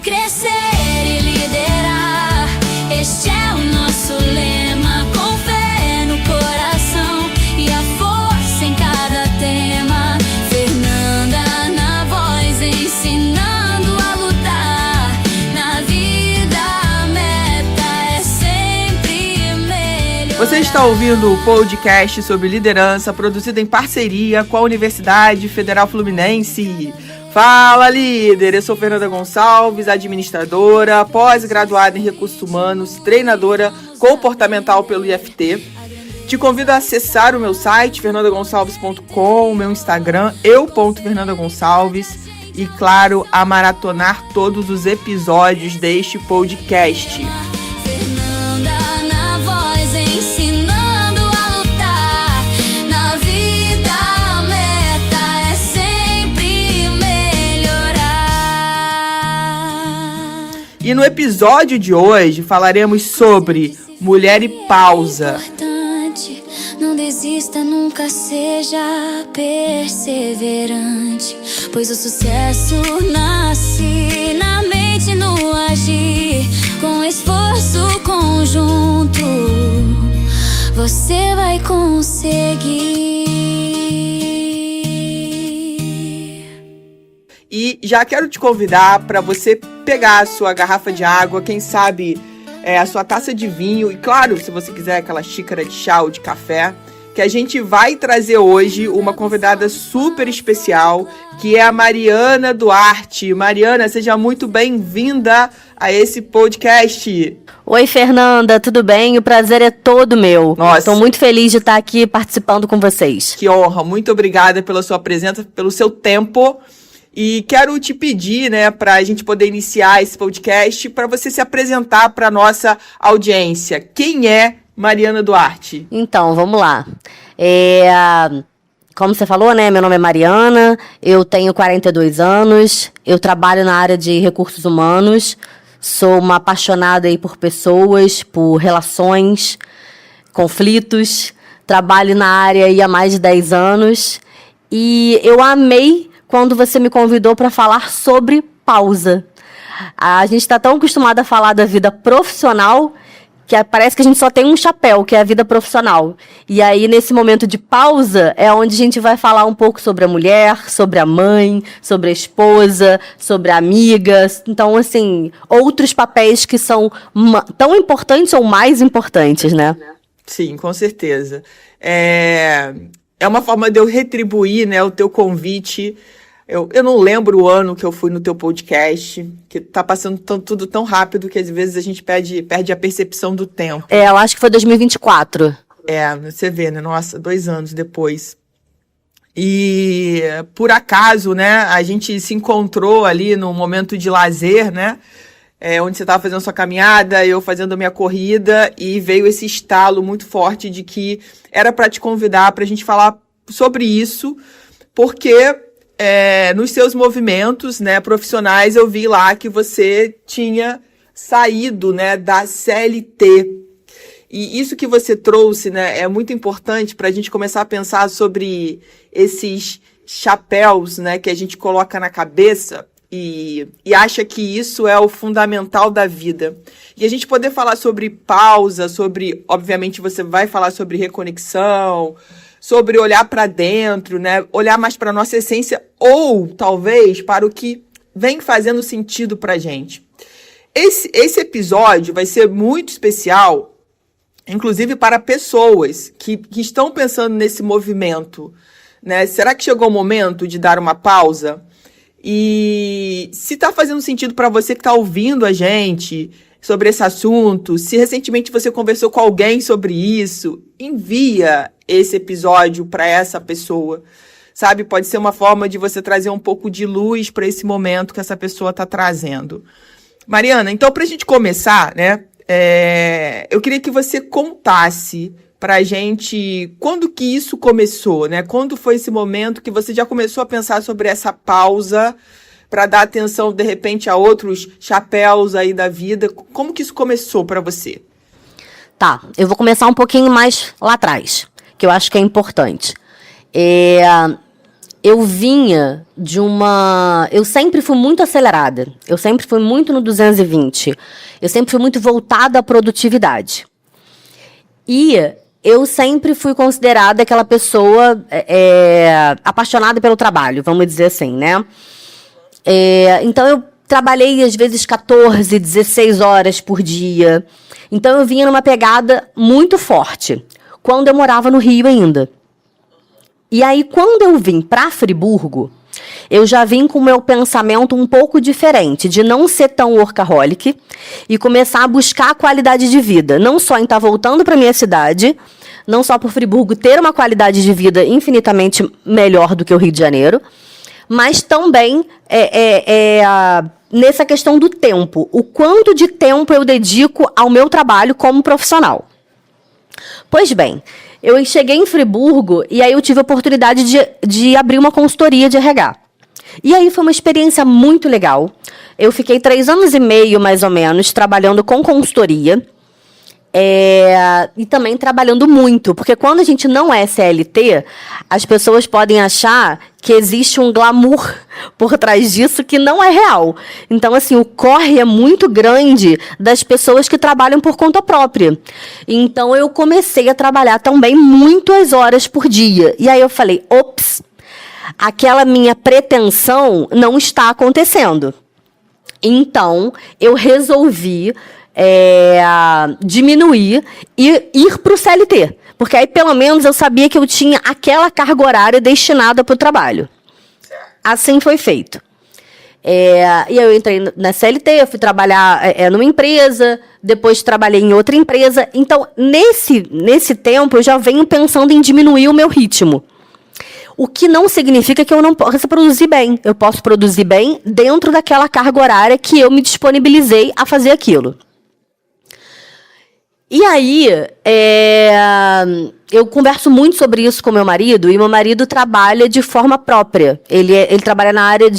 Crescer e liderar, este é o nosso lema. Com fé no coração e a força em cada tema. Fernanda na voz, ensinando a lutar. Na vida a meta é sempre melhorar. Você está ouvindo o podcast sobre liderança, produzido em parceria com a Universidade Federal Fluminense. Fala, líder! Eu sou Fernanda Gonçalves, administradora, pós-graduada em Recursos Humanos, treinadora comportamental pelo IFT. Te convido a acessar o meu site, fernandagonçalves.com, o meu Instagram, eu.fernandagonçalves e, claro, a maratonar todos os episódios deste podcast. E no episódio de hoje falaremos sobre mulher e pausa. Não desista, nunca seja perseverante, pois o sucesso nasce na mente, no agir. Com esforço conjunto, você vai conseguir. E já quero te convidar para você pegar a sua garrafa de água, quem sabe a sua taça de vinho e, claro, se você quiser aquela xícara de chá ou de café, que a gente vai trazer hoje uma convidada super especial, que é a Mariana Duarte. Mariana, seja muito bem-vinda a esse podcast. Oi, Fernanda, tudo bem? O prazer é todo meu. Nossa. Estou muito feliz de estar aqui participando com vocês. Que honra, muito obrigada pela sua presença, pelo seu tempo. E quero te pedir, para a gente poder iniciar esse podcast, para você se apresentar para a nossa audiência. Quem é Mariana Duarte? Então, vamos lá. Como você falou, meu nome é Mariana, eu tenho 42 anos, eu trabalho na área de recursos humanos, sou uma apaixonada aí por pessoas, por relações, conflitos, trabalho na área aí há mais de 10 anos e eu amei quando você me convidou para falar sobre pausa. A gente está tão acostumado a falar da vida profissional que parece que a gente só tem um chapéu, que é a vida profissional. E aí, nesse momento de pausa, é onde a gente vai falar um pouco sobre a mulher, sobre a mãe, sobre a esposa, sobre a amiga. Então, assim, outros papéis que são tão importantes ou mais importantes, né? Sim, com certeza. É uma forma de eu retribuir, o teu convite. Eu não lembro o ano que eu fui no teu podcast, que tá passando tudo tão rápido que às vezes a gente perde a percepção do tempo. Eu acho que foi 2024. Você vê, Nossa, 2 anos depois. E por acaso, a gente se encontrou ali num momento de lazer, onde você estava fazendo sua caminhada, eu fazendo a minha corrida, e veio esse estalo muito forte de que era para te convidar para a gente falar sobre isso, porque nos seus movimentos profissionais eu vi lá que você tinha saído da CLT. E isso que você trouxe é muito importante para a gente começar a pensar sobre esses chapéus que a gente coloca na cabeça e acha que isso é o fundamental da vida. E a gente poder falar sobre pausa, obviamente você vai falar sobre reconexão, sobre olhar para dentro, olhar mais para a nossa essência ou, talvez, para o que vem fazendo sentido para a gente. Esse episódio vai ser muito especial, inclusive para pessoas que estão pensando nesse movimento. Será que chegou o momento de dar uma pausa? E se está fazendo sentido para você que está ouvindo a gente sobre esse assunto, se recentemente você conversou com alguém sobre isso, envia esse episódio para essa pessoa, sabe? Pode ser uma forma de você trazer um pouco de luz para esse momento que essa pessoa está trazendo. Mariana, então, para a gente começar, eu queria que você contasse para a gente quando que isso começou, Quando foi esse momento que você já começou a pensar sobre essa pausa para dar atenção, de repente, a outros chapéus aí da vida? Como que isso começou para você? Tá, eu vou começar um pouquinho mais lá atrás, que eu acho que é importante. eu vinha de uma... Eu sempre fui muito acelerada. Eu sempre fui muito no 220. Eu sempre fui muito voltada à produtividade. E eu sempre fui considerada aquela pessoa apaixonada pelo trabalho, vamos dizer assim, né? Então, eu trabalhei, às vezes, 14, 16 horas por dia. Então, eu vinha numa pegada muito forte, quando eu morava no Rio ainda. E aí, quando eu vim para Friburgo, eu já vim com o meu pensamento um pouco diferente, de não ser tão workaholic e começar a buscar a qualidade de vida. Não só em estar voltando para minha cidade, não só por Friburgo ter uma qualidade de vida infinitamente melhor do que o Rio de Janeiro, mas também nessa questão do tempo. O quanto de tempo eu dedico ao meu trabalho como profissional. Pois bem, eu cheguei em Friburgo e aí eu tive a oportunidade de abrir uma consultoria de RH. E aí foi uma experiência muito legal. Eu fiquei 3 anos e meio, mais ou menos, trabalhando com consultoria. E também trabalhando muito, porque quando a gente não é CLT, as pessoas podem achar que existe um glamour por trás disso que não é real. Então, assim, o corre é muito grande das pessoas que trabalham por conta própria. Então, eu comecei a trabalhar também muitas horas por dia. E aí eu falei, ops, aquela minha pretensão não está acontecendo. Então, eu resolvi diminuir e ir para o CLT. Porque aí, pelo menos, eu sabia que eu tinha aquela carga horária destinada para o trabalho. Assim foi feito. E eu entrei na CLT, eu fui trabalhar numa empresa, depois trabalhei em outra empresa. Então, nesse tempo, eu já venho pensando em diminuir o meu ritmo. O que não significa que eu não possa produzir bem. Eu posso produzir bem dentro daquela carga horária que eu me disponibilizei a fazer aquilo. E aí, eu converso muito sobre isso com meu marido, e meu marido trabalha de forma própria. Ele trabalha na área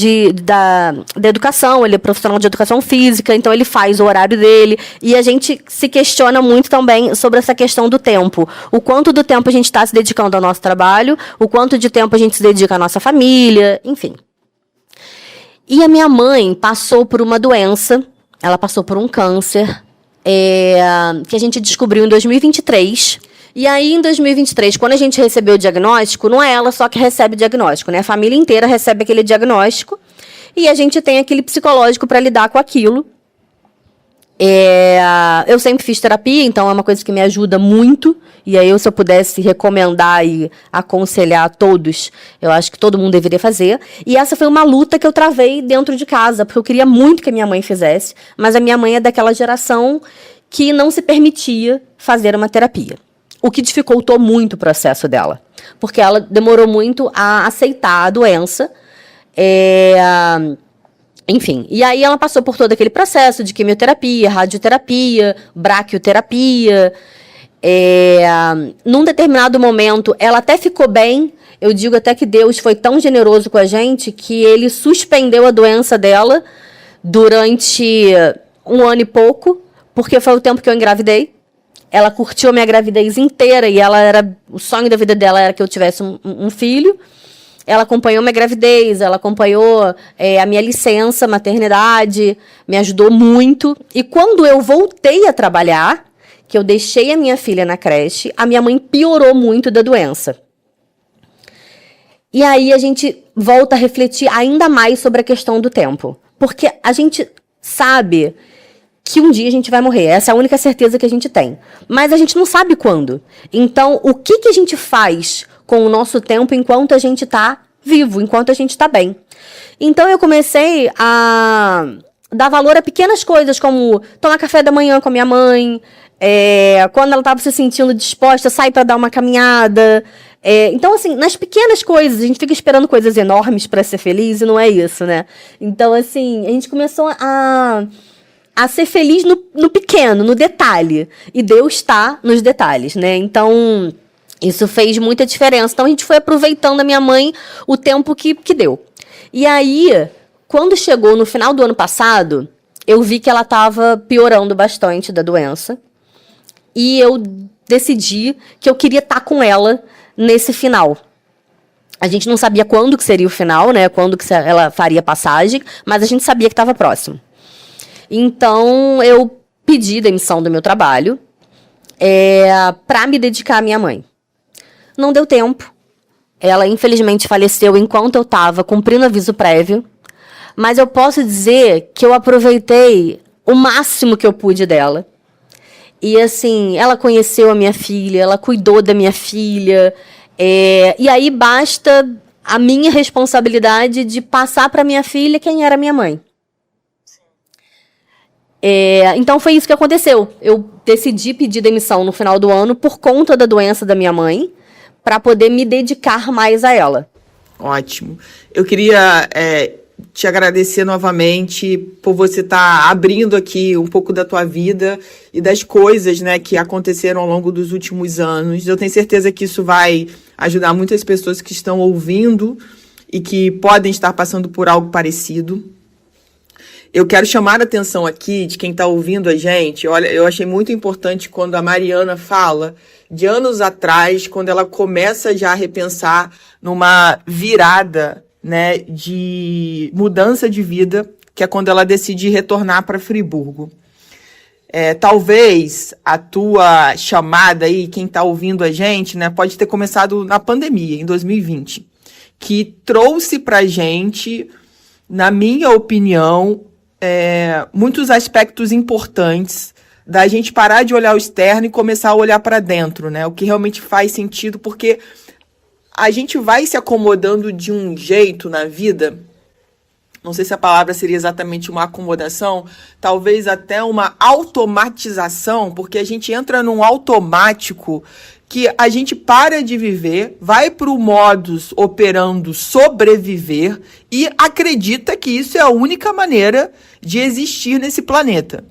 da educação, ele é profissional de educação física, então ele faz o horário dele, e a gente se questiona muito também sobre essa questão do tempo. O quanto do tempo a gente está se dedicando ao nosso trabalho, o quanto de tempo a gente se dedica à nossa família, enfim. E a minha mãe passou por uma doença, ela passou por um câncer, que a gente descobriu em 2023. E aí, em 2023, quando a gente recebeu o diagnóstico, não é ela só que recebe o diagnóstico, né? A família inteira recebe aquele diagnóstico e a gente tem aquele psicológico para lidar com aquilo. Eu sempre fiz terapia, então é uma coisa que me ajuda muito. E aí, se eu pudesse recomendar e aconselhar a todos, eu acho que todo mundo deveria fazer. E essa foi uma luta que eu travei dentro de casa, porque eu queria muito que a minha mãe fizesse, mas a minha mãe é daquela geração que não se permitia fazer uma terapia. O que dificultou muito o processo dela, porque ela demorou muito a aceitar a doença. Enfim, e aí ela passou por todo aquele processo de quimioterapia, radioterapia, braquioterapia. Num determinado momento, ela até ficou bem. Eu digo até que Deus foi tão generoso com a gente que ele suspendeu a doença dela durante 1 ano e pouco, porque foi o tempo que eu engravidei. Ela curtiu a minha gravidez inteira e o sonho da vida dela era que eu tivesse um filho. Ela acompanhou minha gravidez, ela acompanhou a minha licença, maternidade, me ajudou muito. E quando eu voltei a trabalhar, que eu deixei a minha filha na creche, a minha mãe piorou muito da doença. E aí a gente volta a refletir ainda mais sobre a questão do tempo. Porque a gente sabe que um dia a gente vai morrer. Essa é a única certeza que a gente tem. Mas a gente não sabe quando. Então, o que a gente faz com o nosso tempo enquanto a gente está vivo, enquanto a gente está bem? Então, eu comecei a dar valor a pequenas coisas, como tomar café da manhã com a minha mãe, quando ela estava se sentindo disposta, sair para dar uma caminhada. Então, assim, nas pequenas coisas, a gente fica esperando coisas enormes para ser feliz e não é isso, né? Então, assim, a gente começou a ser feliz no pequeno, no detalhe. E Deus está nos detalhes, né? Então, isso fez muita diferença. Então, a gente foi aproveitando a minha mãe o tempo que deu. E aí, quando chegou no final do ano passado, eu vi que ela estava piorando bastante da doença. E eu decidi que eu queria estar com ela nesse final. A gente não sabia quando que seria o final, né? Quando que ela faria passagem, mas a gente sabia que estava próximo. Então, eu pedi demissão do meu trabalho para me dedicar à minha mãe. Não deu tempo. Ela, infelizmente, faleceu enquanto eu estava cumprindo aviso prévio. Mas eu posso dizer que eu aproveitei o máximo que eu pude dela. E, assim, ela conheceu a minha filha, ela cuidou da minha filha. E aí basta a minha responsabilidade de passar para minha filha quem era minha mãe. Então foi isso que aconteceu. Eu decidi pedir demissão no final do ano por conta da doença da minha mãe, para poder me dedicar mais a ela. Ótimo. Eu queria te agradecer novamente por você estar abrindo aqui um pouco da tua vida e das coisas, né, que aconteceram ao longo dos últimos anos. Eu tenho certeza que isso vai ajudar muitas pessoas que estão ouvindo e que podem estar passando por algo parecido. Eu quero chamar a atenção aqui de quem está ouvindo a gente. Olha, eu achei muito importante quando a Mariana fala de anos atrás, quando ela começa já a repensar numa virada, né, de mudança de vida, que é quando ela decide retornar para Friburgo. Talvez a tua chamada aí, quem está ouvindo a gente, né, pode ter começado na pandemia, em 2020, que trouxe para a gente, na minha opinião, muitos aspectos importantes da gente parar de olhar o externo e começar a olhar para dentro, né? O que realmente faz sentido, porque a gente vai se acomodando de um jeito na vida, não sei se a palavra seria exatamente uma acomodação, talvez até uma automatização, porque a gente entra num automático que a gente para de viver, vai para o modus operando sobreviver e acredita que isso é a única maneira de existir nesse planeta.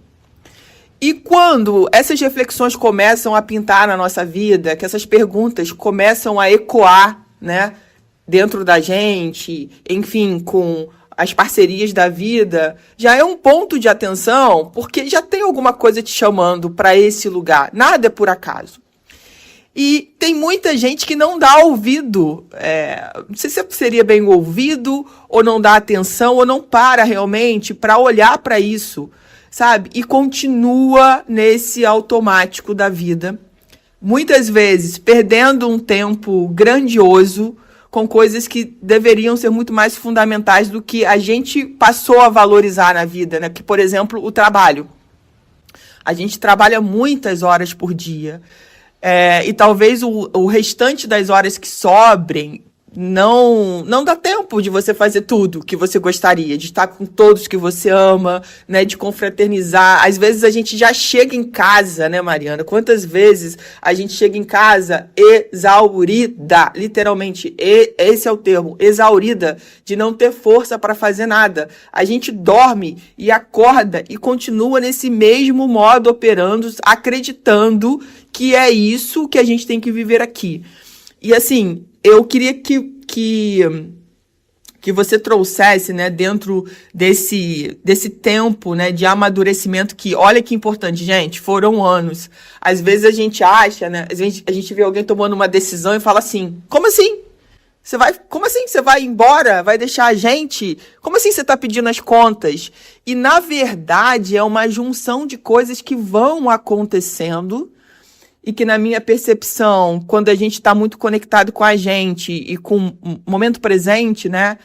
E quando essas reflexões começam a pintar na nossa vida, que essas perguntas começam a ecoar, né, dentro da gente, enfim, com as parcerias da vida, já é um ponto de atenção, porque já tem alguma coisa te chamando para esse lugar. Nada é por acaso. E tem muita gente que não dá ouvido, não sei se seria bem ouvido, ou não dá atenção, ou não para realmente para olhar para isso, sabe? E continua nesse automático da vida, muitas vezes perdendo um tempo grandioso com coisas que deveriam ser muito mais fundamentais do que a gente passou a valorizar na vida, né? Que, por exemplo, o trabalho. A gente trabalha muitas horas por dia. E talvez o restante das horas que sobrem não dá tempo de você fazer tudo que você gostaria, de estar com todos que você ama, né, de confraternizar. Às vezes a gente já chega em casa, né, Mariana? Quantas vezes a gente chega em casa exaurida, literalmente, esse é o termo, exaurida, de não ter força para fazer nada. A gente dorme e acorda e continua nesse mesmo modo operando, acreditando que é isso que a gente tem que viver aqui. E assim, eu queria que você trouxesse, né, dentro desse tempo, né, de amadurecimento, que, olha que importante, gente, foram anos. Às vezes a gente acha, né, a gente vê alguém tomando uma decisão e fala assim, como assim? Como assim você vai embora? Vai deixar a gente? Como assim você está pedindo as contas? E, na verdade, é uma junção de coisas que vão acontecendo e que, na minha percepção, quando a gente está muito conectado com a gente e com o momento presente, né,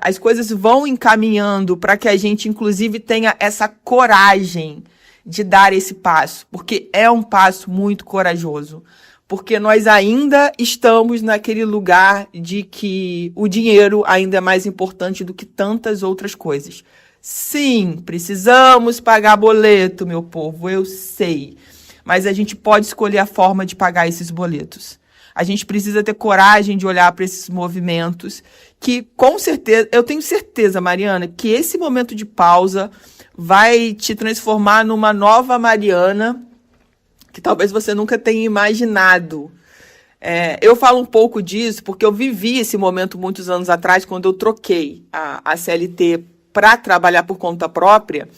as coisas vão encaminhando para que a gente, inclusive, tenha essa coragem de dar esse passo, porque é um passo muito corajoso, porque nós ainda estamos naquele lugar de que o dinheiro ainda é mais importante do que tantas outras coisas. Sim, precisamos pagar boleto, meu povo, eu sei. Mas a gente pode escolher a forma de pagar esses boletos. A gente precisa ter coragem de olhar para esses movimentos que, com certeza, eu tenho certeza, Mariana, que esse momento de pausa vai te transformar numa nova Mariana que talvez você nunca tenha imaginado. Eu falo um pouco disso porque eu vivi esse momento muitos anos atrás, quando eu troquei a CLT para trabalhar por conta própria.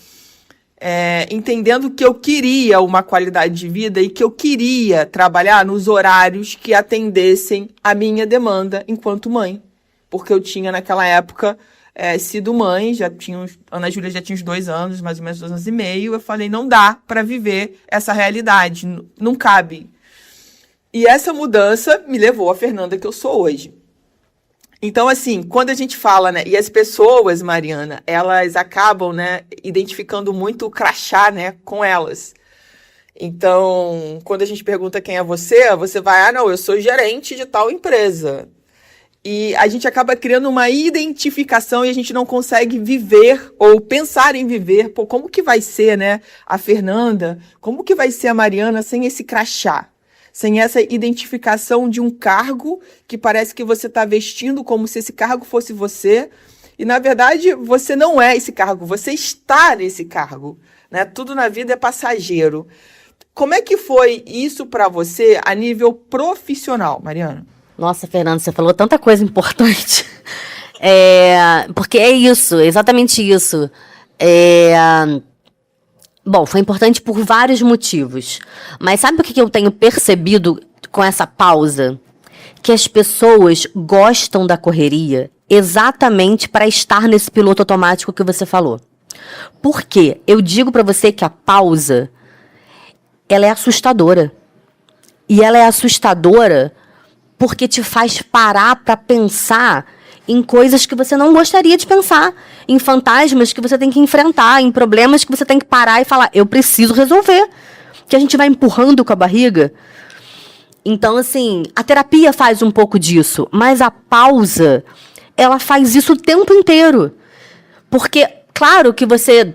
entendendo que eu queria uma qualidade de vida e que eu queria trabalhar nos horários que atendessem a minha demanda enquanto mãe. Porque eu tinha, naquela época, sido mãe, Ana Júlia já tinha uns 2 anos, mais ou menos 2 anos e meio. Eu falei, não dá para viver essa realidade, não cabe. E essa mudança me levou à Fernanda que eu sou hoje. Então, assim, quando a gente fala, né, e as pessoas, Mariana, elas acabam, né, identificando muito o crachá, né, com elas. Então, quando a gente pergunta quem é você vai, não, eu sou gerente de tal empresa. E a gente acaba criando uma identificação e a gente não consegue viver ou pensar em viver. Pô, como que vai ser, né, a Fernanda? Como que vai ser a Mariana sem esse crachá? Sem essa identificação de um cargo que parece que você está vestindo como se esse cargo fosse você. E, na verdade, você não é esse cargo, você está nesse cargo, né? Tudo na vida é passageiro. Como é que foi isso para você a nível profissional, Mariana? Nossa, Fernanda, você falou tanta coisa importante. Porque é isso, exatamente isso. Bom, foi importante por vários motivos. Mas sabe o que eu tenho percebido com essa pausa? Que as pessoas gostam da correria exatamente para estar nesse piloto automático que você falou. Por quê? Eu digo para você que a pausa, ela é assustadora. E ela é assustadora porque te faz parar para pensar em coisas que você não gostaria de pensar, em fantasmas que você tem que enfrentar, em problemas que você tem que parar e falar, eu preciso resolver. Que a gente vai empurrando com a barriga. Então, assim, a terapia faz um pouco disso, mas a pausa, ela faz isso o tempo inteiro. Porque, claro que você...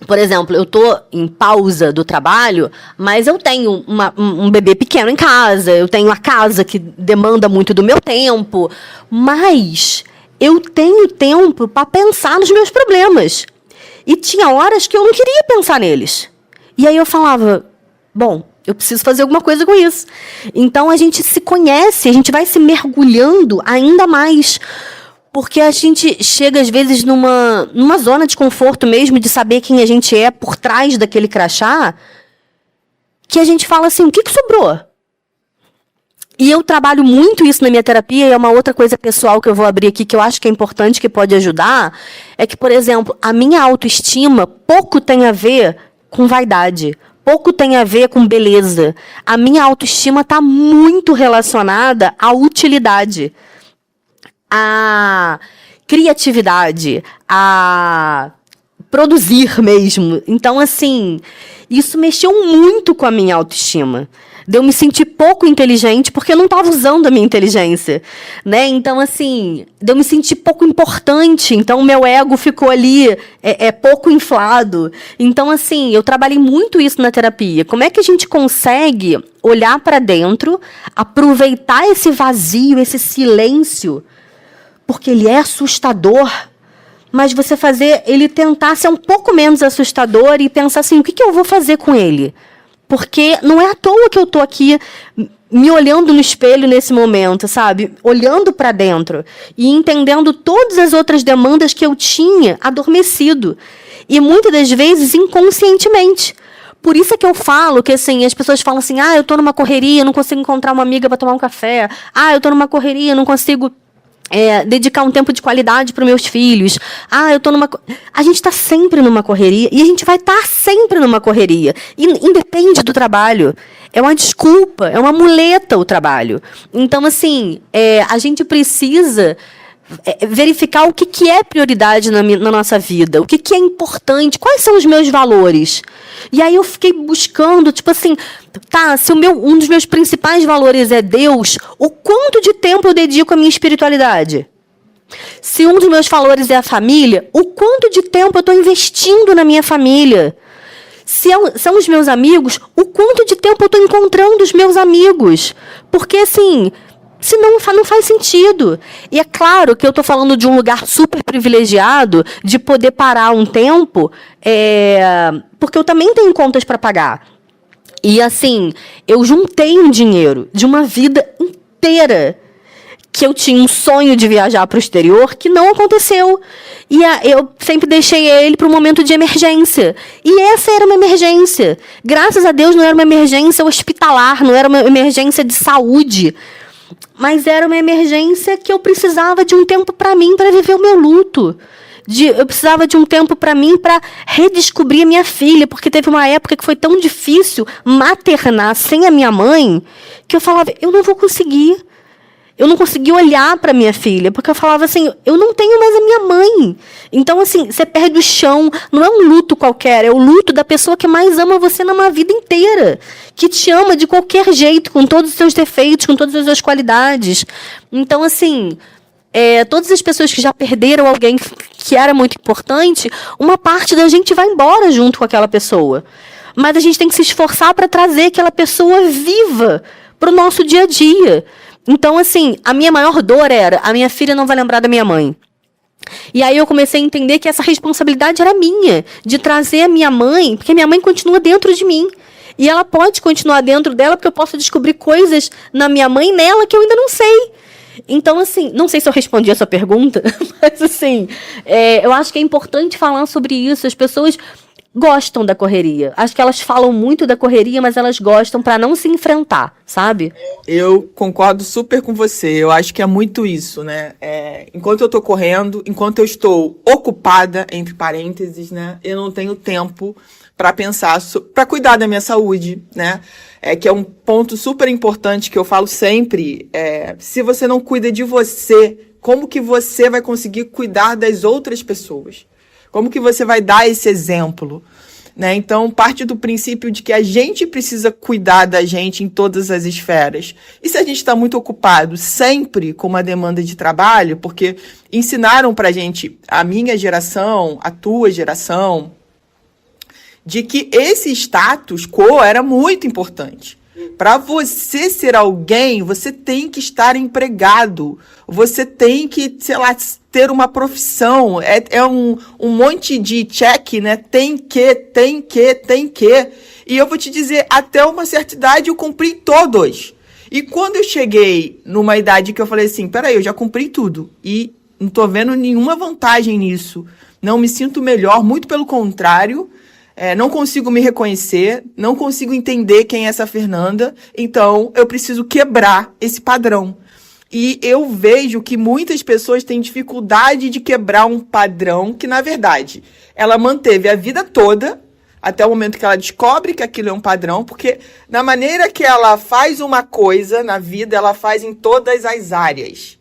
Por exemplo, eu tô em pausa do trabalho, mas eu tenho um bebê pequeno em casa, eu tenho a casa que demanda muito do meu tempo, mas eu tenho tempo para pensar nos meus problemas. E tinha horas que eu não queria pensar neles. E aí eu falava, bom, eu preciso fazer alguma coisa com isso. Então a gente se conhece, a gente vai se mergulhando ainda mais. Porque a gente chega, às vezes, numa zona de conforto mesmo, de saber quem a gente é por trás daquele crachá, que a gente fala assim, o que sobrou? E eu trabalho muito isso na minha terapia, e é uma outra coisa pessoal que eu vou abrir aqui, que eu acho que é importante, que pode ajudar, é que, por exemplo, a minha autoestima pouco tem a ver com vaidade, pouco tem a ver com beleza. A minha autoestima está muito relacionada à utilidade, a criatividade, a produzir mesmo. Então, assim, isso mexeu muito com a minha autoestima. De eu me sentir pouco inteligente porque eu não estava usando a minha inteligência, né? Então, assim, de eu me sentir pouco importante. Então, o meu ego ficou ali pouco inflado. Então, assim, eu trabalhei muito isso na terapia. Como é que a gente consegue olhar para dentro, aproveitar esse vazio, esse silêncio, porque ele é assustador, mas você fazer ele tentar ser um pouco menos assustador e pensar assim, o que eu vou fazer com ele? Porque não é à toa que eu estou aqui me olhando no espelho nesse momento, sabe? Olhando para dentro e entendendo todas as outras demandas que eu tinha adormecido. E muitas das vezes inconscientemente. Por isso é que eu falo que, assim, as pessoas falam assim, eu estou numa correria, não consigo encontrar uma amiga para tomar um café. Eu estou numa correria, não consigo dedicar um tempo de qualidade para os meus filhos. Eu tô numa... A gente está sempre numa correria e a gente vai estar sempre numa correria. E independe do trabalho. É uma desculpa, é uma muleta o trabalho. Então, assim, a gente precisa verificar o que é prioridade na nossa vida, o que é importante, quais são os meus valores. E aí eu fiquei buscando, tipo assim, se um dos meus principais valores é Deus, o quanto de tempo eu dedico à minha espiritualidade? Se um dos meus valores é a família, o quanto de tempo eu estou investindo na minha família? Se são os meus amigos, o quanto de tempo eu estou encontrando os meus amigos? Porque, assim... Senão não faz sentido. E é claro que eu estou falando de um lugar super privilegiado, de poder parar um tempo, porque eu também tenho contas para pagar. E, assim, eu juntei um dinheiro de uma vida inteira que eu tinha um sonho de viajar para o exterior que não aconteceu. E eu sempre deixei ele para um momento de emergência. E essa era uma emergência. Graças a Deus não era uma emergência hospitalar, não era uma emergência de saúde. Mas era uma emergência que eu precisava de um tempo para mim, para viver o meu luto. Eu precisava de um tempo para mim, para redescobrir a minha filha, porque teve uma época que foi tão difícil maternar sem a minha mãe, que eu falava, eu não vou conseguir. Eu não conseguia olhar para minha filha, porque eu falava assim, eu não tenho mais a minha mãe. Então, assim, você perde o chão. Não é um luto qualquer, é o luto da pessoa que mais ama você numa vida inteira. Que te ama de qualquer jeito, com todos os seus defeitos, com todas as suas qualidades. Então, assim, todas as pessoas que já perderam alguém que era muito importante, uma parte da gente vai embora junto com aquela pessoa. Mas a gente tem que se esforçar para trazer aquela pessoa viva para o nosso dia a dia. Então, assim, a minha maior dor era, a minha filha não vai lembrar da minha mãe. E aí eu comecei a entender que essa responsabilidade era minha, de trazer a minha mãe, porque a minha mãe continua dentro de mim. E ela pode continuar dentro dela, porque eu posso descobrir coisas na minha mãe e nela que eu ainda não sei. Então, assim, não sei se eu respondi a sua pergunta, mas, assim, eu acho que é importante falar sobre isso. As pessoas gostam da correria. Acho que elas falam muito da correria, mas elas gostam para não se enfrentar, sabe? Eu concordo super com você. Eu acho que é muito isso, né? Enquanto eu tô correndo, enquanto eu estou ocupada, entre parênteses, né? Eu não tenho tempo para pensar, para cuidar da minha saúde, né? Que é um ponto super importante que eu falo sempre. Se você não cuida de você, como que você vai conseguir cuidar das outras pessoas? Como que você vai dar esse exemplo? Né? Então, parte do princípio de que a gente precisa cuidar da gente em todas as esferas. E se a gente está muito ocupado sempre com uma demanda de trabalho, porque ensinaram pra gente, a minha geração, a tua geração, de que esse status quo era muito importante. Para você ser alguém, você tem que estar empregado. Você tem que, sei lá, ter uma profissão. É um monte de check, né? Tem que. E eu vou te dizer, até uma certa idade eu cumpri todos. E quando eu cheguei numa idade que eu falei assim, peraí, eu já cumpri tudo. E não tô vendo nenhuma vantagem nisso. Não me sinto melhor, muito pelo contrário. Não consigo me reconhecer, não consigo entender quem é essa Fernanda, então eu preciso quebrar esse padrão. E eu vejo que muitas pessoas têm dificuldade de quebrar um padrão que, na verdade, ela manteve a vida toda, até o momento que ela descobre que aquilo é um padrão, porque na maneira que ela faz uma coisa na vida, ela faz em todas as áreas.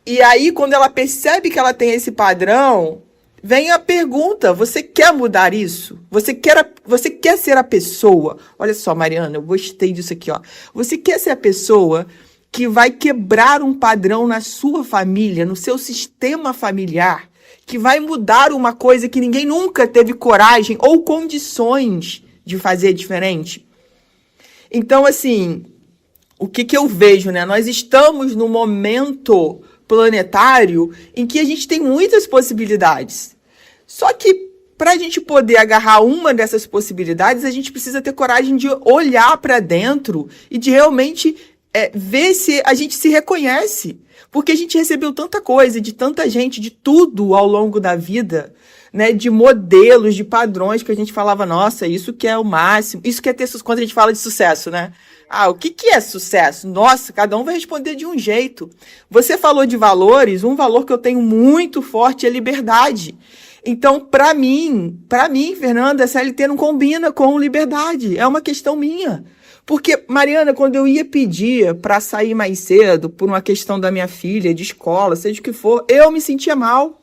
E aí, quando ela percebe que ela tem esse padrão, vem a pergunta, você quer mudar isso? Você quer ser a pessoa? Olha só, Mariana, eu gostei disso aqui, ó. Você quer ser a pessoa que vai quebrar um padrão na sua família, no seu sistema familiar, que vai mudar uma coisa que ninguém nunca teve coragem ou condições de fazer diferente? Então, assim, o que eu vejo, né? Nós estamos num momento planetário em que a gente tem muitas possibilidades. Só que para a gente poder agarrar uma dessas possibilidades, a gente precisa ter coragem de olhar para dentro e de realmente ver se a gente se reconhece. Porque a gente recebeu tanta coisa, de tanta gente, de tudo ao longo da vida, né? De modelos, de padrões que a gente falava, nossa, isso que é o máximo, isso que é ter sucesso. Quando a gente fala de sucesso, né? O que é sucesso? Nossa, cada um vai responder de um jeito. Você falou de valores, um valor que eu tenho muito forte é liberdade. Então, para mim, Fernanda, a CLT não combina com liberdade. É uma questão minha. Porque, Mariana, quando eu ia pedir para sair mais cedo, por uma questão da minha filha, de escola, seja o que for, eu me sentia mal.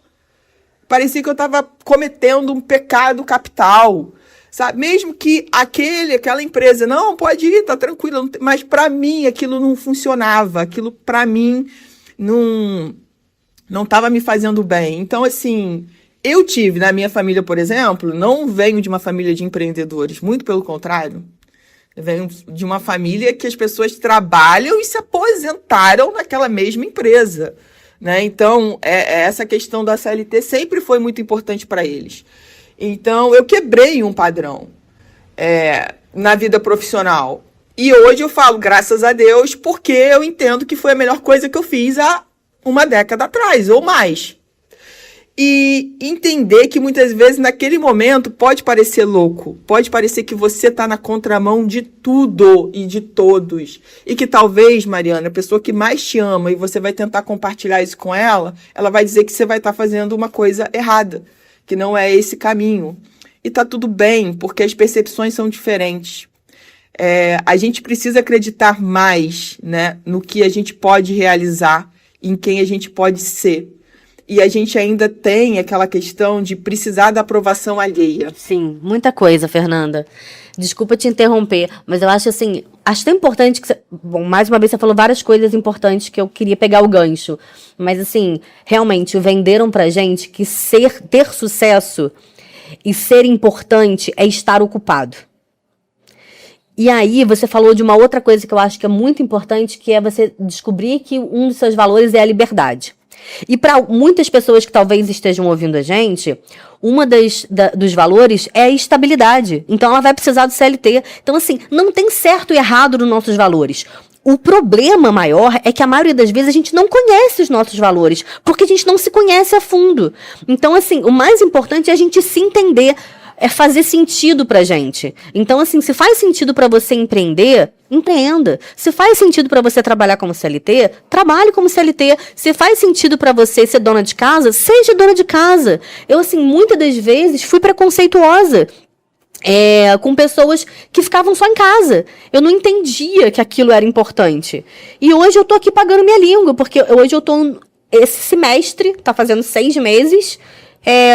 Parecia que eu estava cometendo um pecado capital. Sabe? Mesmo que aquela empresa, não, pode ir, tá tranquilo. Mas para mim aquilo não funcionava. Aquilo para mim não estava me fazendo bem. Então, assim, eu tive na minha família, por exemplo, não venho de uma família de empreendedores, muito pelo contrário. Eu venho de uma família que as pessoas trabalham e se aposentaram naquela mesma empresa, né? Então, essa questão da CLT sempre foi muito importante para eles. Então, eu quebrei um padrão na vida profissional. E hoje eu falo, graças a Deus, porque eu entendo que foi a melhor coisa que eu fiz há uma década atrás, ou mais. E entender que muitas vezes naquele momento pode parecer louco, pode parecer que você está na contramão de tudo e de todos. E que talvez, Mariana, a pessoa que mais te ama e você vai tentar compartilhar isso com ela, ela vai dizer que você vai estar fazendo uma coisa errada, que não é esse caminho. E tá tudo bem, porque as percepções são diferentes. A gente precisa acreditar mais, né, no que a gente pode realizar, em quem a gente pode ser. E a gente ainda tem aquela questão de precisar da aprovação alheia. Sim, muita coisa, Fernanda. Desculpa te interromper, mas eu acho assim, acho tão importante que bom, mais uma vez você falou várias coisas importantes que eu queria pegar o gancho. Mas assim, realmente venderam pra gente que ter sucesso e ser importante é estar ocupado. E aí você falou de uma outra coisa que eu acho que é muito importante, que é você descobrir que um dos seus valores é a liberdade. E para muitas pessoas que talvez estejam ouvindo a gente, uma dos valores é a estabilidade. Então ela vai precisar do CLT. Então assim, não tem certo e errado nos nossos valores. O problema maior é que a maioria das vezes a gente não conhece os nossos valores, porque a gente não se conhece a fundo. Então assim, o mais importante é a gente se entender, é fazer sentido pra gente. Então, assim, se faz sentido pra você empreender, empreenda. Se faz sentido pra você trabalhar como CLT, trabalhe como CLT. Se faz sentido pra você ser dona de casa, seja dona de casa. Eu, assim, muitas das vezes fui preconceituosa com pessoas que ficavam só em casa. Eu não entendia que aquilo era importante. E hoje eu tô aqui pagando minha língua, porque hoje eu tô, esse semestre, tá fazendo 6 meses,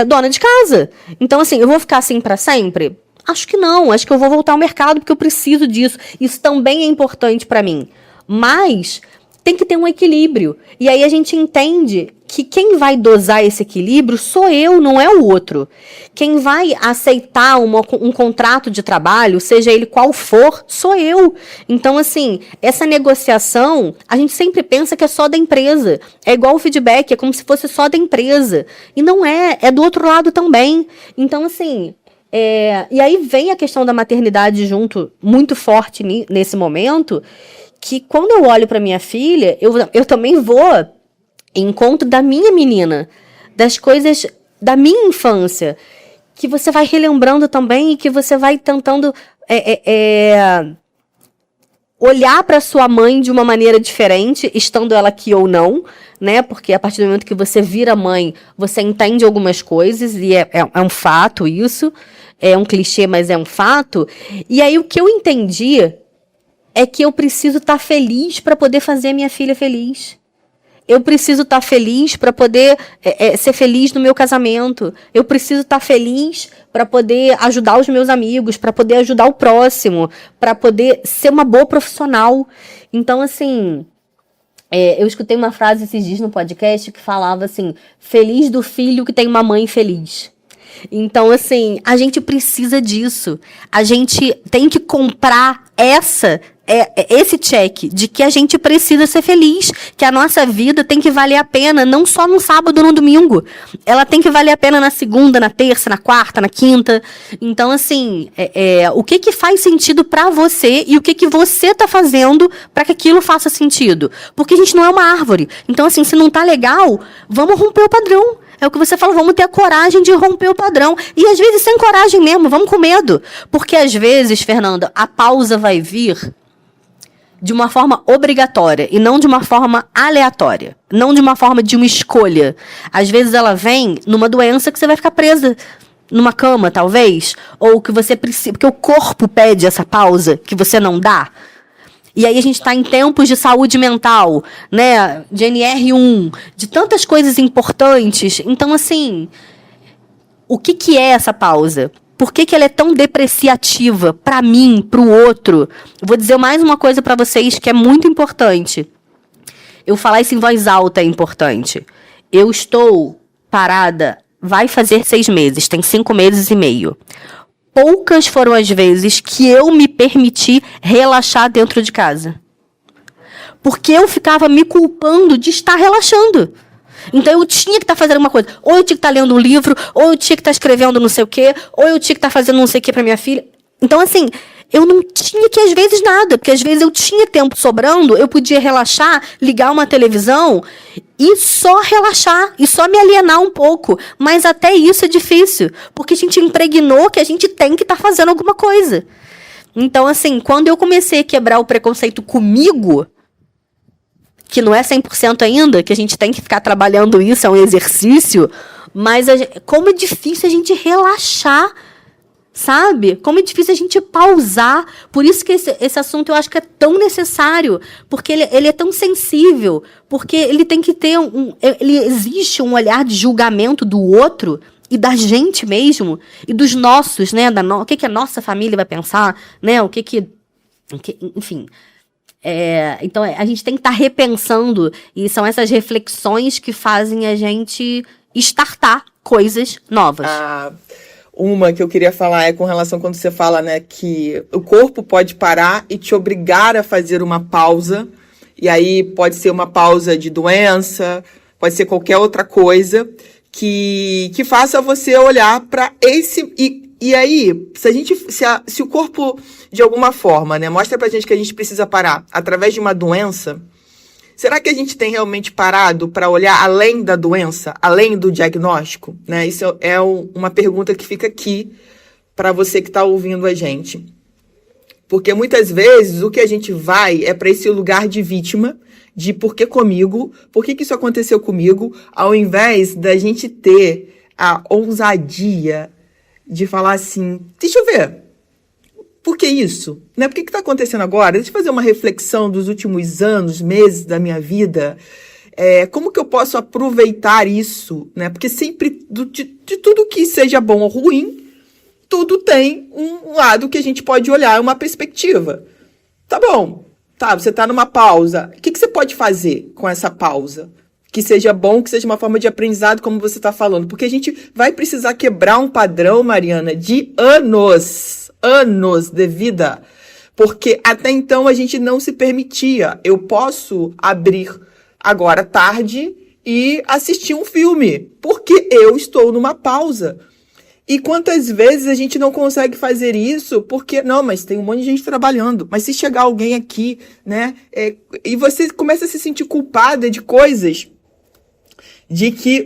dona de casa. Então, assim, eu vou ficar assim pra sempre? Acho que não. Acho que eu vou voltar ao mercado porque eu preciso disso. Isso também é importante pra mim. Mas tem que ter um equilíbrio. E aí a gente entende que quem vai dosar esse equilíbrio sou eu, não é o outro. Quem vai aceitar um contrato de trabalho, seja ele qual for, sou eu. Então, assim, essa negociação, a gente sempre pensa que é só da empresa. É igual o feedback, é como se fosse só da empresa. E não é do outro lado também. Então, assim, e aí vem a questão da maternidade junto, muito forte nesse momento, que quando eu olho para minha filha, eu também vou em encontro da minha menina, das coisas da minha infância, que você vai relembrando também e que você vai tentando olhar para sua mãe de uma maneira diferente, estando ela aqui ou não, né? Porque a partir do momento que você vira mãe, você entende algumas coisas e é um fato isso, é um clichê, mas é um fato. E aí o que eu entendi é que eu preciso estar feliz para poder fazer a minha filha feliz. Eu preciso estar feliz para poder ser feliz no meu casamento. Eu preciso estar feliz para poder ajudar os meus amigos, para poder ajudar o próximo, para poder ser uma boa profissional. Então, assim, eu escutei uma frase esses dias no podcast que falava assim: feliz do filho que tem uma mãe feliz. Então, assim, a gente precisa disso. A gente tem que comprar esse check de que a gente precisa ser feliz, que a nossa vida tem que valer a pena, não só no sábado ou no domingo. Ela tem que valer a pena na segunda, na terça, na quarta, na quinta. Então, assim, o que faz sentido pra você e o que você tá fazendo pra que aquilo faça sentido? Porque a gente não é uma árvore. Então, assim, se não tá legal, vamos romper o padrão. É o que você fala, vamos ter a coragem de romper o padrão. E às vezes sem coragem mesmo, vamos com medo. Porque às vezes, Fernanda, a pausa vai vir de uma forma obrigatória e não de uma forma aleatória. Não de uma forma de uma escolha. Às vezes ela vem numa doença que você vai ficar presa numa cama, talvez. Ou que você precisa, porque o corpo pede essa pausa que você não dá. E aí a gente está em tempos de saúde mental, né? De NR1, de tantas coisas importantes. Então, assim, o que é essa pausa? Por que ela é tão depreciativa para mim, para o outro? Eu vou dizer mais uma coisa para vocês que é muito importante. Eu falar isso em voz alta é importante. Eu estou parada, vai fazer 6 meses, tem 5 meses e meio. Poucas foram as vezes que eu me permiti relaxar dentro de casa. Porque eu ficava me culpando de estar relaxando. Então eu tinha que estar fazendo uma coisa. Ou eu tinha que estar lendo um livro, ou eu tinha que estar escrevendo não sei o quê, ou eu tinha que estar fazendo não sei o quê para minha filha. Então, assim, eu não tinha que, às vezes, nada. Porque, às vezes, eu tinha tempo sobrando, eu podia relaxar, ligar uma televisão e só relaxar, e só me alienar um pouco. Mas até isso é difícil, porque a gente impregnou que a gente tem que estar fazendo alguma coisa. Então, assim, quando eu comecei a quebrar o preconceito comigo, que não é 100% ainda, que a gente tem que ficar trabalhando isso, é um exercício, mas como é difícil a gente relaxar, sabe? Como é difícil a gente pausar. Por isso que esse assunto eu acho que é tão necessário, porque ele é tão sensível, porque ele tem que ter ele existe um olhar de julgamento do outro e da gente mesmo, e dos nossos, né? O que a nossa família vai pensar, né? Enfim. Então, a gente tem que estar repensando, e são essas reflexões que fazem a gente startar coisas novas. Uma que eu queria falar é com relação quando você fala, né, que o corpo pode parar e te obrigar a fazer uma pausa, e aí pode ser uma pausa de doença, pode ser qualquer outra coisa que faça você olhar para esse... E aí, se o corpo, de alguma forma, né, mostra pra gente que a gente precisa parar através de uma doença, será que a gente tem realmente parado para olhar além da doença, além do diagnóstico? Né? Isso é uma pergunta que fica aqui para você que está ouvindo a gente. Porque muitas vezes o que a gente vai é para esse lugar de vítima, de por que comigo, por que isso aconteceu comigo, ao invés da gente ter a ousadia de falar assim, deixa eu ver, por que isso? Né? Por que está acontecendo agora? Deixa eu fazer uma reflexão dos últimos anos, meses da minha vida. Como que eu posso aproveitar isso? Né? Porque sempre, de tudo que seja bom ou ruim, tudo tem um lado que a gente pode olhar, uma perspectiva. Tá bom, você está numa pausa. O que você pode fazer com essa pausa? Que seja bom, que seja uma forma de aprendizado, como você está falando. Porque a gente vai precisar quebrar um padrão, Mariana, de anos de vida. Porque até então a gente não se permitia. Eu posso abrir agora tarde e assistir um filme, porque eu estou numa pausa. E quantas vezes a gente não consegue fazer isso porque, não, mas tem um monte de gente trabalhando. Mas se chegar alguém aqui, né, e você começa a se sentir culpada de coisas de que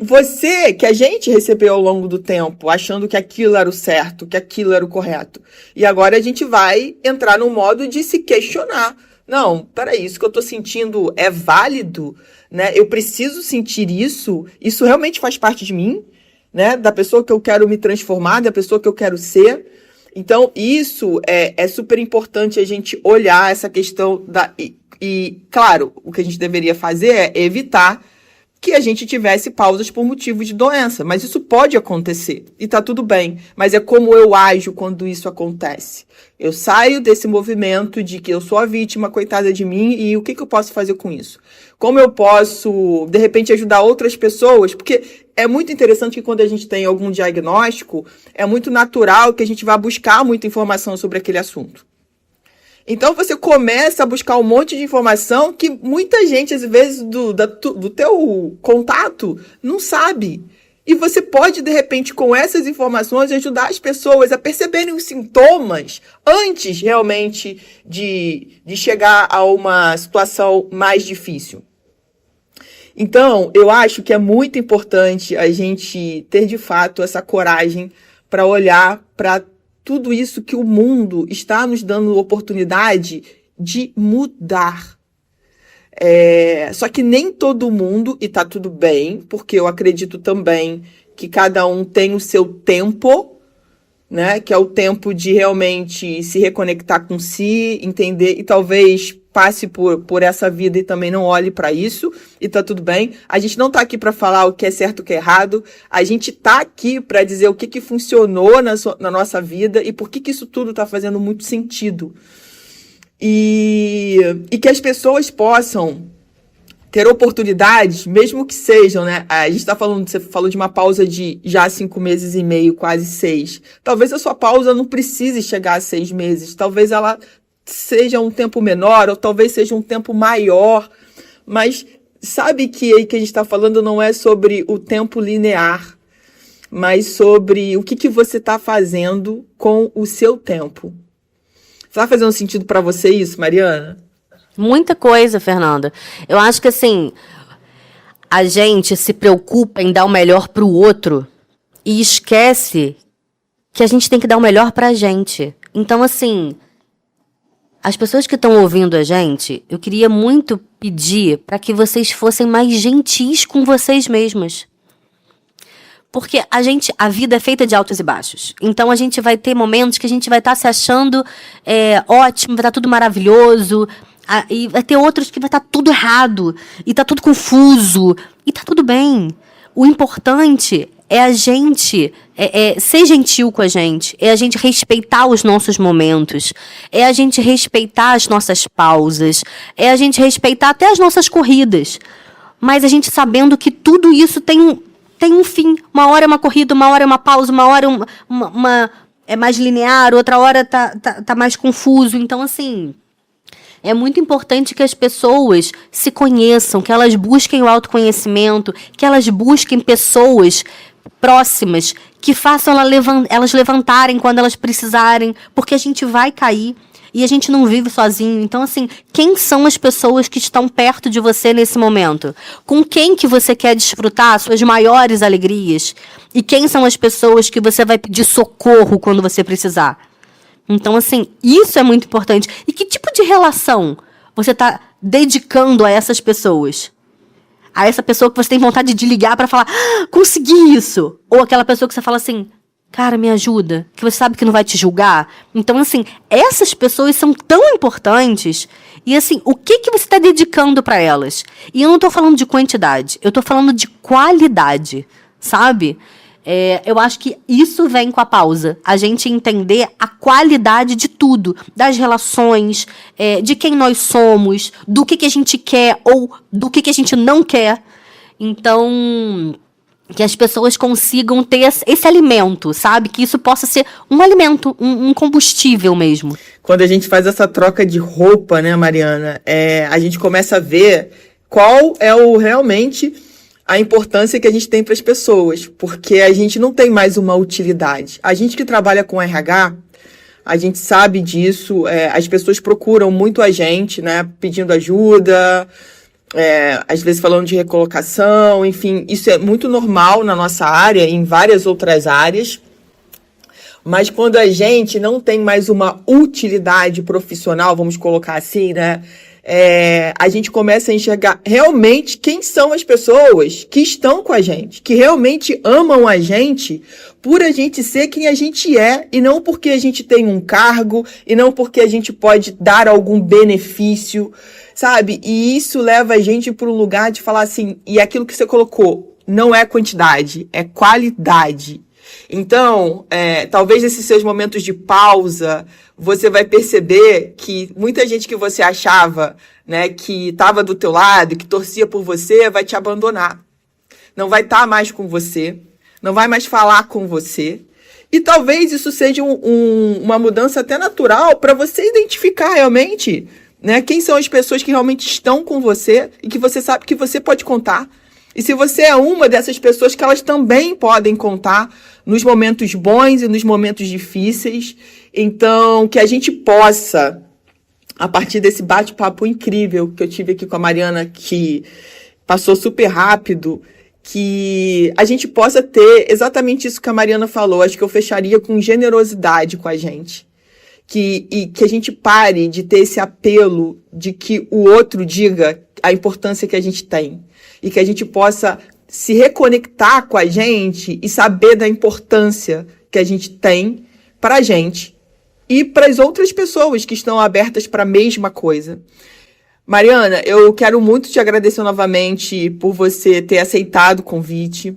a gente recebeu ao longo do tempo, achando que aquilo era o certo, que aquilo era o correto. E agora a gente vai entrar num modo de se questionar. Não, peraí, isso que eu tô sentindo é válido, né? Eu preciso sentir isso? Isso realmente faz parte de mim, né? Da pessoa que eu quero me transformar, da pessoa que eu quero ser. Então, isso é super importante a gente olhar essa questão e, claro, o que a gente deveria fazer é evitar que a gente tivesse pausas por motivo de doença. Mas isso pode acontecer e tá tudo bem. Mas é como eu ajo quando isso acontece. Eu saio desse movimento de que eu sou a vítima, coitada de mim, e o que eu posso fazer com isso? Como eu posso, de repente, ajudar outras pessoas? Porque é muito interessante que quando a gente tem algum diagnóstico, é muito natural que a gente vá buscar muita informação sobre aquele assunto. Então você começa a buscar um monte de informação que muita gente, às vezes, do teu contato, não sabe. E você pode, de repente, com essas informações, ajudar as pessoas a perceberem os sintomas antes, realmente, de chegar a uma situação mais difícil. Então, eu acho que é muito importante a gente ter, de fato, essa coragem para olhar para tudo isso que o mundo está nos dando oportunidade de mudar. Só que nem todo mundo, e tá tudo bem, porque eu acredito também que cada um tem o seu tempo, né? Que é o tempo de realmente se reconectar com si, entender, e talvez passe por essa vida e também não olhe para isso, e tá tudo bem. A gente não tá aqui para falar o que é certo e o que é errado, a gente tá aqui para dizer o que funcionou na nossa vida e por que isso tudo tá fazendo muito sentido. E que as pessoas possam ter oportunidades, mesmo que sejam, né? A gente tá falando, você falou de uma pausa de já 5 meses e meio, quase 6. Talvez a sua pausa não precise chegar a 6 meses, talvez ela seja um tempo menor, ou talvez seja um tempo maior, mas sabe que aí que a gente está falando não é sobre o tempo linear, mas sobre o que você está fazendo com o seu tempo. Tá fazendo sentido pra você isso, Mariana? Muita coisa, Fernanda. Eu acho que, assim, a gente se preocupa em dar o melhor pro outro e esquece que a gente tem que dar o melhor pra gente. Então, assim, as pessoas que estão ouvindo a gente, eu queria muito pedir para que vocês fossem mais gentis com vocês mesmas. Porque a vida é feita de altos e baixos. Então a gente vai ter momentos que a gente vai estar se achando ótimo, vai estar tudo maravilhoso. E vai ter outros que vai estar tudo errado. E tá tudo confuso. E tá tudo bem. O importante é a gente ser gentil com a gente. É a gente respeitar os nossos momentos. É a gente respeitar as nossas pausas. É a gente respeitar até as nossas corridas. Mas a gente sabendo que tudo isso tem um fim. Uma hora é uma corrida, uma hora é uma pausa, uma hora é mais linear, outra hora tá mais confuso. Então, assim, é muito importante que as pessoas se conheçam, que elas busquem o autoconhecimento, que elas busquem pessoas próximas que façam elas levantarem quando elas precisarem, porque a gente vai cair. E a gente não vive sozinho. Então, assim, quem são as pessoas que estão perto de você nesse momento? Com quem que você quer desfrutar as suas maiores alegrias? E quem são as pessoas que você vai pedir socorro quando você precisar? Então, assim, isso é muito importante. E que tipo de relação você está dedicando a essas pessoas? A essa pessoa que você tem vontade de ligar para falar, consegui isso! Ou aquela pessoa que você fala assim, cara, me ajuda, que você sabe que não vai te julgar. Então, assim, essas pessoas são tão importantes. E, assim, o que você está dedicando para elas? E eu não estou falando de quantidade, eu estou falando de qualidade, sabe? Eu acho que isso vem com a pausa. A gente entender a qualidade de tudo. Das relações, de quem nós somos, do que a gente quer ou do que a gente não quer. Então, que as pessoas consigam ter esse alimento, sabe? Que isso possa ser um alimento, um combustível mesmo. Quando a gente faz essa troca de roupa, né, Mariana, a gente começa a ver qual é realmente a importância que a gente tem para as pessoas, porque a gente não tem mais uma utilidade. A gente que trabalha com RH, a gente sabe disso, as pessoas procuram muito a gente, né, pedindo ajuda, às vezes falando de recolocação, enfim, isso é muito normal na nossa área e em várias outras áreas. Mas quando a gente não tem mais uma utilidade profissional, vamos colocar assim, né? A gente começa a enxergar realmente quem são as pessoas que estão com a gente, que realmente amam a gente por a gente ser quem a gente é, e não porque a gente tem um cargo, e não porque a gente pode dar algum benefício, sabe? E isso leva a gente para um lugar de falar assim, e aquilo que você colocou, não é quantidade, é qualidade. Então, talvez nesses seus momentos de pausa, você vai perceber que muita gente que você achava, né, que estava do teu lado, que torcia por você, vai te abandonar. Não vai estar mais com você, não vai mais falar com você. E talvez isso seja uma mudança até natural para você identificar realmente, né, quem são as pessoas que realmente estão com você e que você sabe que você pode contar. E se você é uma dessas pessoas, que elas também podem contar nos momentos bons e nos momentos difíceis. Então, que a gente possa, a partir desse bate-papo incrível que eu tive aqui com a Mariana, que passou super rápido, que a gente possa ter exatamente isso que a Mariana falou. Acho que eu fecharia com generosidade com a gente. E que a gente pare de ter esse apelo de que o outro diga a importância que a gente tem. E que a gente possa se reconectar com a gente e saber da importância que a gente tem para a gente e para as outras pessoas que estão abertas para a mesma coisa. Mariana, eu quero muito te agradecer novamente por você ter aceitado o convite,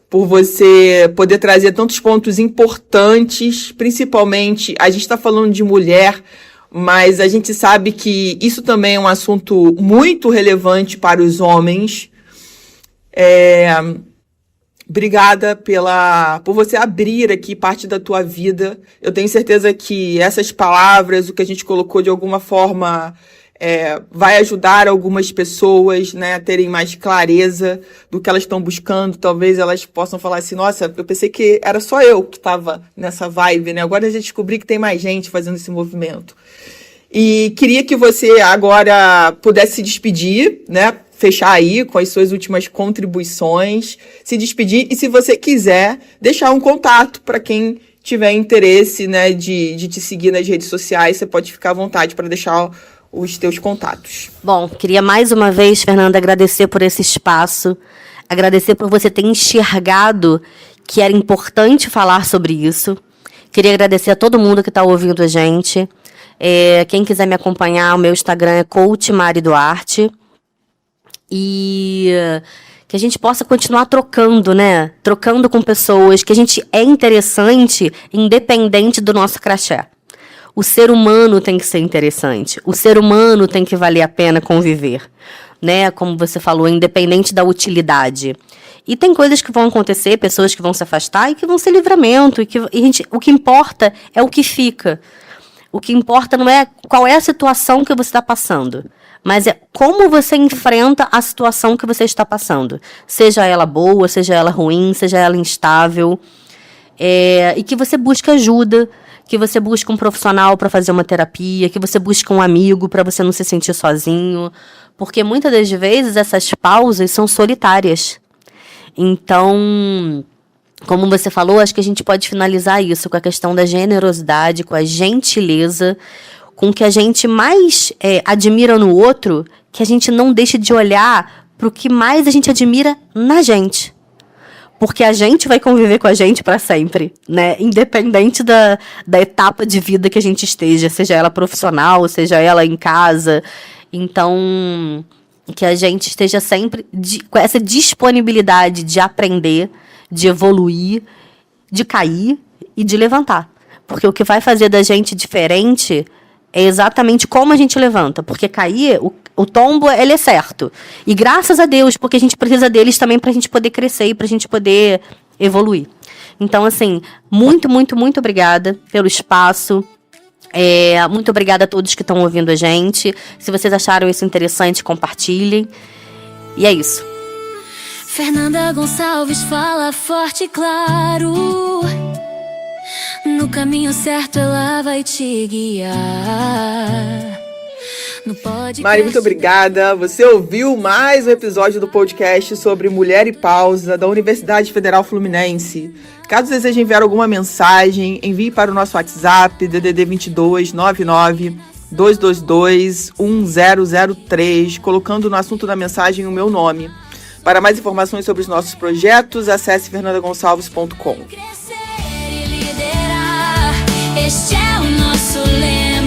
por você poder trazer tantos pontos importantes, principalmente, a gente está falando de mulher, mas a gente sabe que isso também é um assunto muito relevante para os homens. Obrigada por você abrir aqui parte da tua vida. Eu tenho certeza que essas palavras, o que a gente colocou de alguma forma, vai ajudar algumas pessoas, né, a terem mais clareza do que elas estão buscando. Talvez elas possam falar assim, nossa, eu pensei que era só eu que estava nessa vibe, né? Agora eu já descobri que tem mais gente fazendo esse movimento. E queria que você agora pudesse se despedir, né? Fechar aí com as suas últimas contribuições, se despedir e, se você quiser, deixar um contato para quem tiver interesse, né, de te seguir nas redes sociais. Você pode ficar à vontade para deixar os teus contatos. Bom, queria mais uma vez, Fernanda, agradecer por esse espaço, agradecer por você ter enxergado que era importante falar sobre isso. Queria agradecer a todo mundo que está ouvindo a gente. Quem quiser me acompanhar, o meu Instagram é Coach Mari Duarte. E que a gente possa continuar trocando, né? Trocando com pessoas, que a gente é interessante, independente do nosso crachá. O ser humano tem que ser interessante. O ser humano tem que valer a pena conviver, né? Como você falou, independente da utilidade. E tem coisas que vão acontecer, pessoas que vão se afastar e que vão ser livramento. O que importa é o que fica. O que importa não é qual é a situação que você está passando, mas é como você enfrenta a situação que você está passando. Seja ela boa, seja ela ruim, seja ela instável. E que você busque ajuda, que você busque um profissional para fazer uma terapia, que você busque um amigo para você não se sentir sozinho. Porque muitas das vezes essas pausas são solitárias. Então, como você falou, acho que a gente pode finalizar isso com a questão da generosidade, com a gentileza, com o que a gente mais admira no outro, que a gente não deixe de olhar para o que mais a gente admira na gente. Porque a gente vai conviver com a gente para sempre, né? Independente da etapa de vida que a gente esteja, seja ela profissional, seja ela em casa. Então, que a gente esteja sempre com essa disponibilidade de aprender, de evoluir, de cair e de levantar. Porque o que vai fazer da gente diferente é exatamente como a gente levanta. Porque cair, o tombo, ele é certo. E graças a Deus, porque a gente precisa deles também para a gente poder crescer e para a gente poder evoluir. Então, assim, muito, muito, muito obrigada pelo espaço. Muito obrigada a todos que estão ouvindo a gente. Se vocês acharam isso interessante, compartilhem. E é isso. Fernanda Gonçalves fala forte e claro. No caminho certo ela vai te guiar. Mari, muito obrigada. Você ouviu mais um episódio do podcast sobre Mulher e Pausa da Universidade Federal Fluminense. Caso deseje enviar alguma mensagem, envie para o nosso WhatsApp, DDD 22 99 222 1003, colocando no assunto da mensagem o meu nome. Para mais informações sobre os nossos projetos, acesse fernandagonçalves.com. Crescer e liderar, este é o nosso lema.